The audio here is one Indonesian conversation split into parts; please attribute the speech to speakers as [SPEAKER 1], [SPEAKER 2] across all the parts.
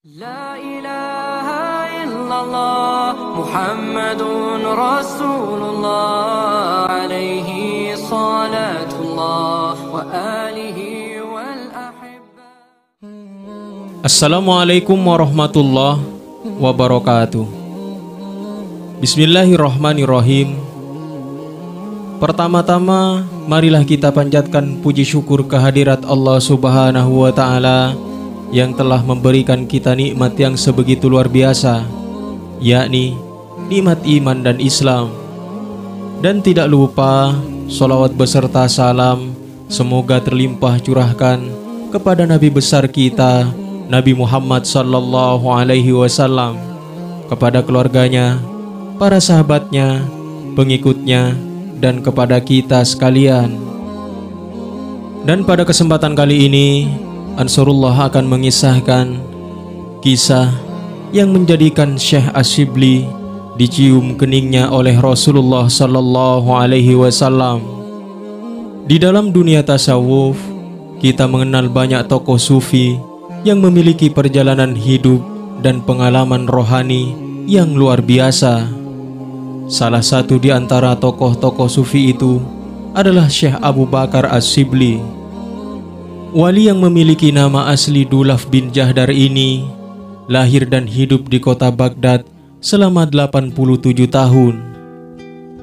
[SPEAKER 1] La ilaha illallah Muhammadun Rasulullah alaihi salatullah wa alihi wal ahibba.
[SPEAKER 2] Assalamualaikum warahmatullahi wabarakatuh. Bismillahirrahmanirrahim. Pertama-tama marilah kita panjatkan puji syukur kehadirat Allah Subhanahu wa ta'ala yang telah memberikan kita nikmat yang sebegitu luar biasa, yakni nikmat iman dan Islam. Dan tidak lupa sholawat beserta salam semoga terlimpah curahkan kepada Nabi besar kita, Nabi Muhammad sallallahu alaihi wasallam, kepada keluarganya, para sahabatnya, pengikutnya, dan kepada kita sekalian. Dan pada kesempatan kali ini Ansarullah akan mengisahkan kisah yang menjadikan Syekh Asyibli dicium keningnya oleh Rasulullah sallallahu alaihi wasallam. Di dalam dunia tasawuf, kita mengenal banyak tokoh sufi yang memiliki perjalanan hidup dan pengalaman rohani yang luar biasa. Salah satu di antara tokoh-tokoh sufi itu adalah Syekh Abu Bakar Asyibli. Wali yang memiliki nama asli Dulaf bin Jahdar ini lahir dan hidup di kota Baghdad selama 87 tahun.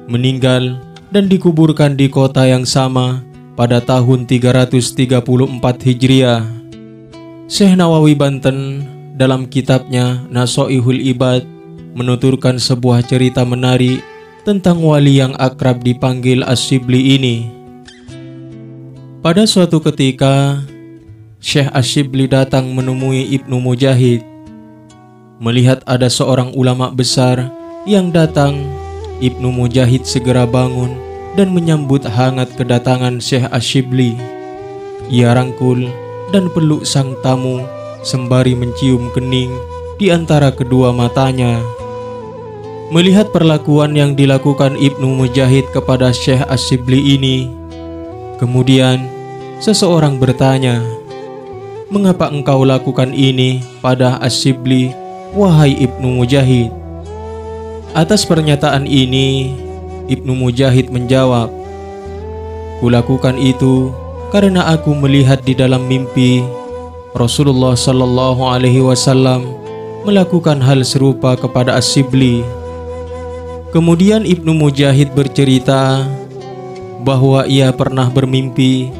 [SPEAKER 2] Meninggal dan dikuburkan di kota yang sama pada tahun 334 Hijriah. Syekh Nawawi Banten dalam kitabnya Nasoihul Ibad menuturkan sebuah cerita menarik tentang wali yang akrab dipanggil Asyibli ini. Pada suatu ketika, Syekh Asyibli datang menemui Ibnu Mujahid. Melihat ada seorang ulama besar yang datang, Ibnu Mujahid segera bangun dan menyambut hangat kedatangan Syekh Asyibli. Ia rangkul dan peluk sang tamu sembari mencium kening di antara kedua matanya. Melihat perlakuan yang dilakukan Ibnu Mujahid kepada Syekh Asyibli ini, kemudian seseorang bertanya, "Mengapa engkau lakukan ini pada Asyibli, wahai Ibnu Mujahid?" Atas pernyataan ini, Ibnu Mujahid menjawab, "Kulakukan itu karena aku melihat di dalam mimpi Rasulullah sallallahu alaihi wasallam melakukan hal serupa kepada Asyibli." Kemudian Ibnu Mujahid bercerita bahwa ia pernah bermimpi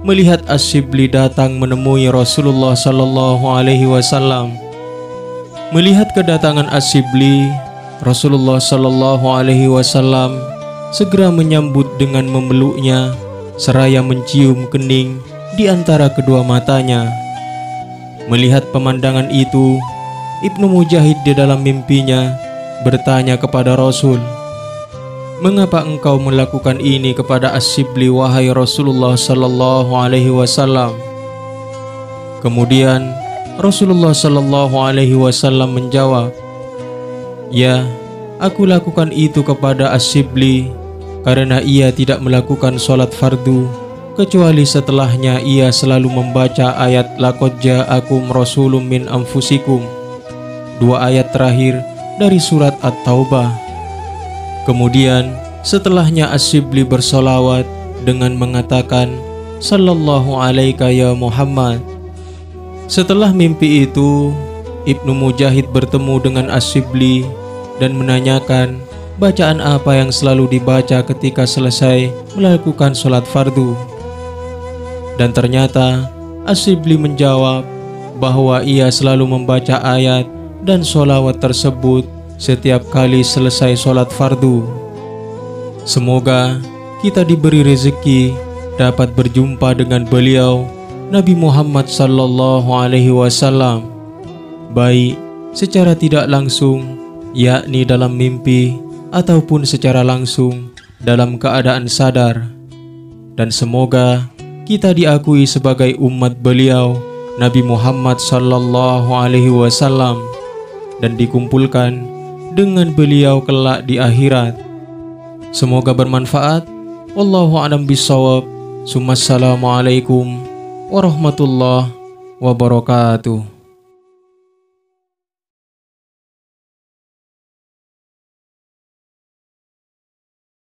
[SPEAKER 2] melihat Asyibli datang menemui Rasulullah sallallahu alaihi wasallam. Melihat kedatangan Asyibli, Rasulullah sallallahu alaihi wasallam segera menyambut dengan memeluknya seraya mencium kening di antara kedua matanya. Melihat pemandangan itu, Ibnu Mujahid di dalam mimpinya bertanya kepada Rasul, "Mengapa engkau melakukan ini kepada Asyibli, wahai Rasulullah sallallahu alaihi wasallam?" Kemudian Rasulullah sallallahu alaihi wasallam menjawab, "Ya, aku lakukan itu kepada Asyibli karena ia tidak melakukan sholat fardu kecuali setelahnya ia selalu membaca ayat laqad ja'akum rasulun min anfusikum, dua ayat terakhir dari surat At-Taubah. Kemudian setelahnya Asyibli bersolawat dengan mengatakan, Sallallahu alaika ya Muhammad." Setelah mimpi itu, Ibnu Mujahid bertemu dengan Asyibli dan menanyakan bacaan apa yang selalu dibaca ketika selesai melakukan sholat fardu. Dan ternyata Asyibli menjawab bahwa ia selalu membaca ayat dan sholawat tersebut setiap kali selesai sholat fardu. Semoga kita diberi rezeki dapat berjumpa dengan beliau Nabi Muhammad sallallahu alaihi wasallam, baik secara tidak langsung, yakni dalam mimpi, ataupun secara langsung dalam keadaan sadar. Dan semoga kita diakui sebagai umat beliau Nabi Muhammad sallallahu alaihi wasallam dan dikumpulkan dengan beliau kelak di akhirat. Semoga bermanfaat. Wallahu a'lam bishawab. Assalamualaikum warahmatullahi wabarakatuh.